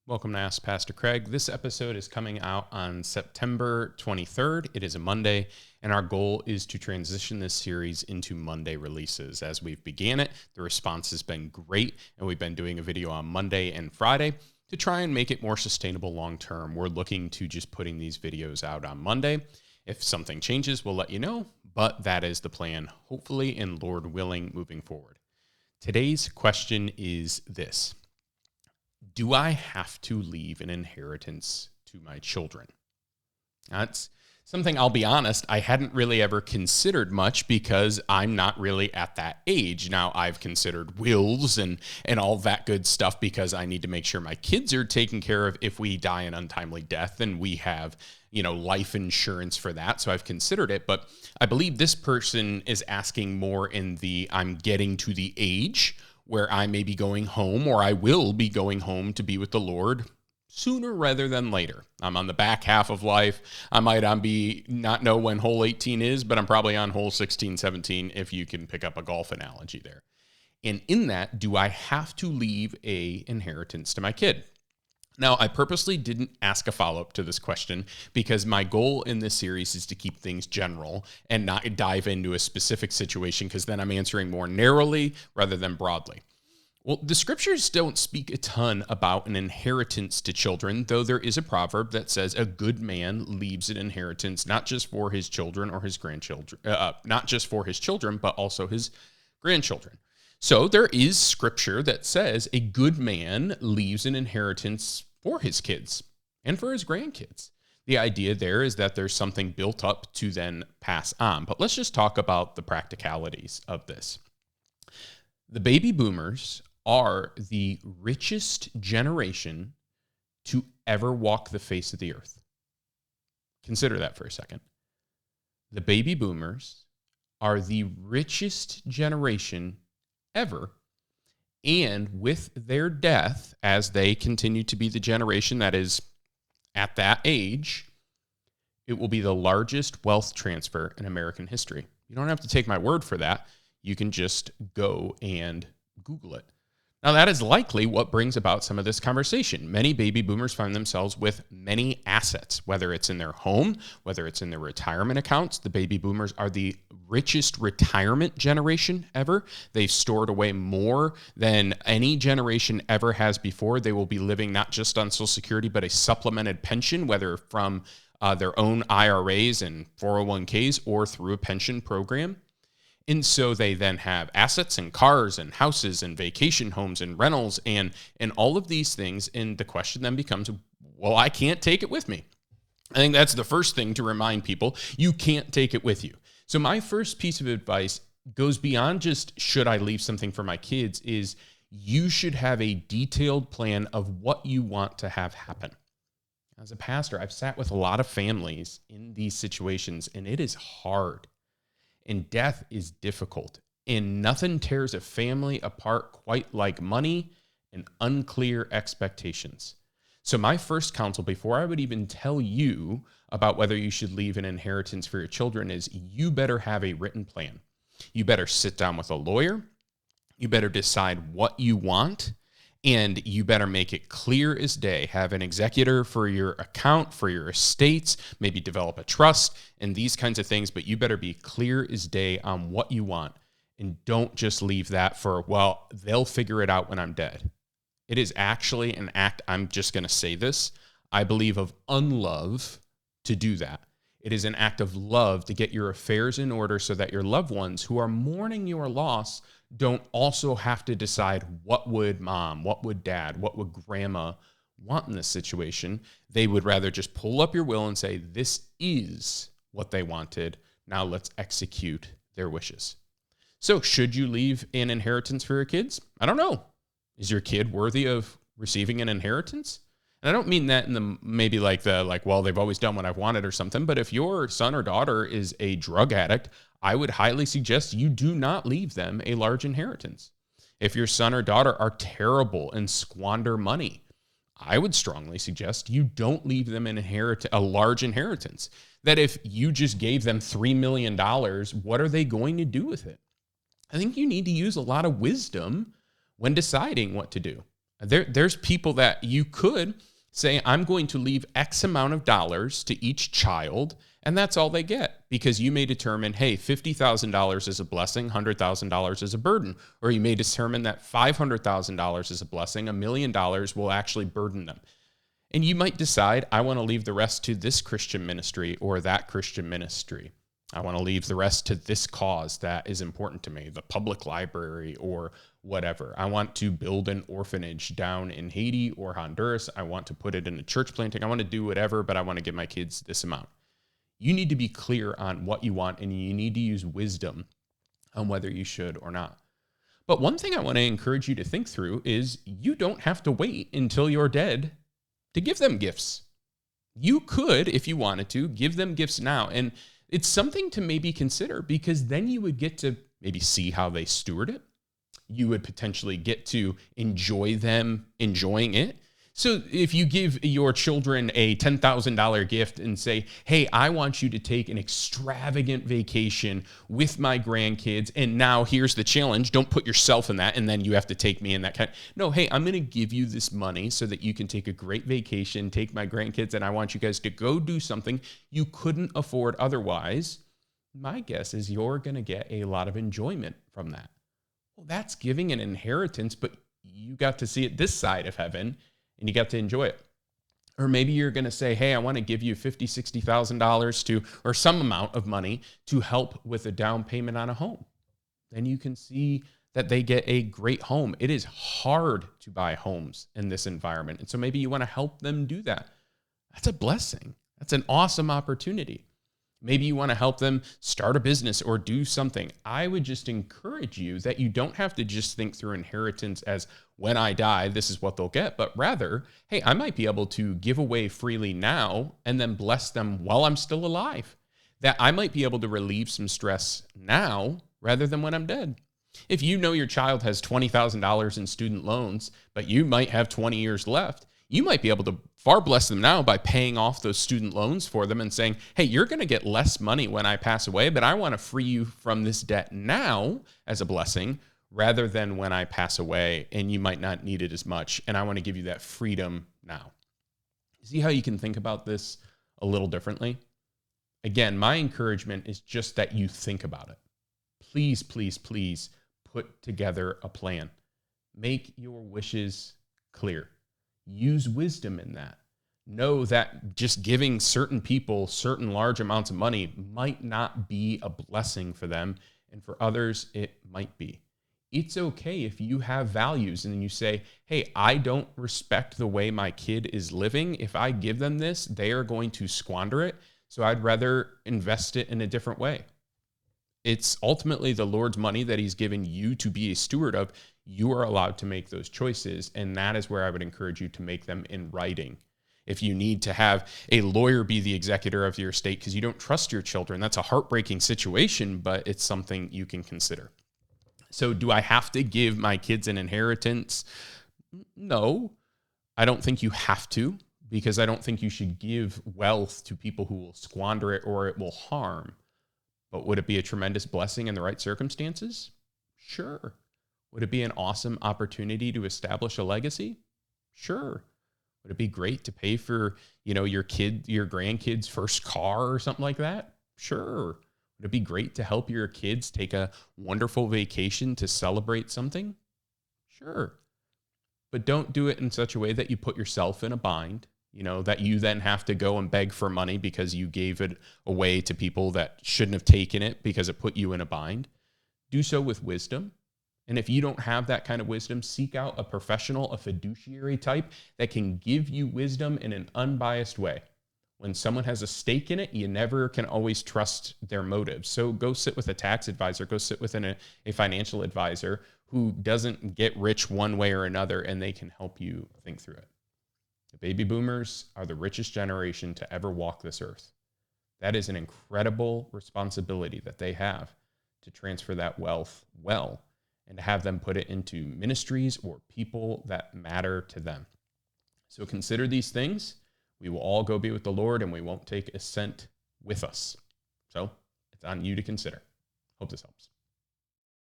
Welcome to Ask Pastor Craig. This episode is coming out on September 23rd. It is a Monday, and our goal is to transition this series into Monday releases. As we've began it, the response has been great, and we've been doing a video on Monday and Friday to try and make it more sustainable long term. We're looking to just putting these videos out on Monday. If something changes, we'll let you know, but that is the plan, hopefully, and Lord willing, moving forward. Today's question is this: do I have to leave an inheritance to my children? That's something, I'll be honest, I hadn't really ever considered much because I'm not really at that age. Now, I've considered wills and all that good stuff because I need to make sure my kids are taken care of if we die an untimely death, and we have, life insurance for that. So I've considered it, but I believe this person is asking more in the I'm getting to the age where I may be going home, or I will be going home to be with the Lord sooner rather than later. I'm on the back half of life. I might not know when hole 18 is, but I'm probably on hole 16, 17, if you can pick up a golf analogy there. And in that, do I have to leave a inheritance to my kid? Now, I purposely didn't ask a follow-up to this question because my goal in this series is to keep things general and not dive into a specific situation, because then I'm answering more narrowly rather than broadly. Well, the scriptures don't speak a ton about an inheritance to children, though there is a proverb that says a good man leaves an inheritance not just for his children or his grandchildren, not just for his children, but also his grandchildren. So there is scripture that says a good man leaves an inheritance for his kids and for his grandkids. The idea there is that there's something built up to then pass on. But let's just talk about the practicalities of this. The baby boomers are the richest generation to ever walk the face of the earth. Consider that for a second. The baby boomers are the richest generation ever, and with their death, as they continue to be the generation that is at that age, it will be the largest wealth transfer in American history. You don't have to take my word for that. You can just go and Google it. Now, that is likely what brings about some of this conversation. Many baby boomers find themselves with many assets, whether it's in their home, whether it's in their retirement accounts. The baby boomers are the richest retirement generation ever. They've stored away more than any generation ever has before. They will be living not just on Social Security, but a supplemented pension, whether from their own IRAs and 401ks or through a pension program. And so they then have assets and cars and houses and vacation homes and rentals and all of these things. And the question then becomes, well, I can't take it with me. I think that's the first thing to remind people. You can't take it with you. So my first piece of advice goes beyond just should I leave something for my kids, is you should have a detailed plan of what you want to have happen. As a pastor, I've sat with a lot of families in these situations, and it is hard. And death is difficult, and nothing tears a family apart quite like money and unclear expectations. So my first counsel, before I would even tell you about whether you should leave an inheritance for your children, is you better have a written plan. You better sit down with a lawyer. You better decide what you want, and you better make it clear as day. Have an executor for your account, for your estates, maybe develop a trust and these kinds of things, but you better be clear as day on what you want, and don't just leave that for, well, they'll figure it out when I'm dead. It is actually an act, I'm just going to say this, I believe, of unlove to do that. It is an act of love to get your affairs in order so that your loved ones who are mourning your loss don't also have to decide what would mom, what would dad, what would grandma want in this situation. They would rather just pull up your will and say, this is what they wanted. Now let's execute their wishes. So should you leave an inheritance for your kids? I don't know. Is your kid worthy of receiving an inheritance? And I don't mean that in the maybe well, they've always done what I've wanted or something. But if your son or daughter is a drug addict, I would highly suggest you do not leave them a large inheritance. If your son or daughter are terrible and squander money, I would strongly suggest you don't leave them a large inheritance. That if you just gave them $3 million, what are they going to do with it? I think you need to use a lot of wisdom when deciding what to do. There's people that you could say, I'm going to leave X amount of dollars to each child, and that's all they get, because you may determine, hey, $50,000 is a blessing, $100,000 is a burden. Or you may determine that $500,000 is a blessing, $1 million will actually burden them. And you might decide, I want to leave the rest to this Christian ministry or that Christian ministry. I want to leave the rest to this cause that is important to me, the public library or whatever. I want to build an orphanage down in Haiti or Honduras. I want to put it in a church planting. I want to do whatever, but I want to give my kids this amount. You need to be clear on what you want, and you need to use wisdom on whether you should or not. But one thing I want to encourage you to think through is you don't have to wait until you're dead to give them gifts. You could, if you wanted to, give them gifts now. And it's something to maybe consider, because then you would get to maybe see how they steward it. You would potentially get to enjoy them enjoying it. So if you give your children a $10,000 gift and say, hey, I want you to take an extravagant vacation with my grandkids, and now here's the challenge, don't put yourself in that, and then you have to take me in that kind. No, hey, I'm going to give you this money so that you can take a great vacation, take my grandkids, and I want you guys to go do something you couldn't afford otherwise. My guess is you're going to get a lot of enjoyment from that. Well, that's giving an inheritance, but you got to see it this side of heaven, and you got to enjoy it. Or maybe you're going to say, hey, I want to give you $50,000, $60,000 to, or some amount of money to help with a down payment on a home. Then you can see that they get a great home. It is hard to buy homes in this environment. And so maybe you want to help them do that. That's a blessing. That's an awesome opportunity. Maybe you want to help them start a business or do something. I would just encourage you that you don't have to just think through inheritance as, when I die, this is what they'll get, but rather, hey, I might be able to give away freely now and then bless them while I'm still alive. That I might be able to relieve some stress now rather than when I'm dead. If you know your child has $20,000 in student loans, but you might have 20 years left, you might be able to far bless them now by paying off those student loans for them and saying, hey, you're going to get less money when I pass away, but I want to free you from this debt now as a blessing rather than when I pass away, and you might not need it as much. And I want to give you that freedom now. See how you can think about this a little differently? Again, my encouragement is just that you think about it. Please, please, please put together a plan. Make your wishes clear. Use wisdom in that. Know that just giving certain people certain large amounts of money might not be a blessing for them, and for others, it might be. It's okay if you have values and you say, hey, I don't respect the way my kid is living. If I give them this, they are going to squander it. So I'd rather invest it in a different way. It's ultimately the Lord's money that he's given you to be a steward of. You are allowed to make those choices, and that is where I would encourage you to make them in writing. If you need to have a lawyer be the executor of your estate because you don't trust your children, that's a heartbreaking situation, but it's something you can consider. So do I have to give my kids an inheritance? No, I don't think you have to, because I don't think you should give wealth to people who will squander it or it will harm. But would it be a tremendous blessing in the right circumstances? Sure. Would it be an awesome opportunity to establish a legacy? Sure. Would it be great to pay for, your grandkids' first car or something like that? Sure. Would it be great to help your kids take a wonderful vacation to celebrate something? Sure. But don't do it in such a way that you put yourself in a bind, that you then have to go and beg for money because you gave it away to people that shouldn't have taken it because it put you in a bind. Do so with wisdom. And if you don't have that kind of wisdom, seek out a professional, a fiduciary type that can give you wisdom in an unbiased way. When someone has a stake in it, you never can always trust their motives. So go sit with a tax advisor, go sit with a financial advisor who doesn't get rich one way or another, and they can help you think through it. The baby boomers are the richest generation to ever walk this earth. That is an incredible responsibility that they have to transfer that wealth well and to have them put it into ministries or people that matter to them. So consider these things. We will all go be with the Lord, and we won't take a cent with us. So it's on you to consider. Hope this helps.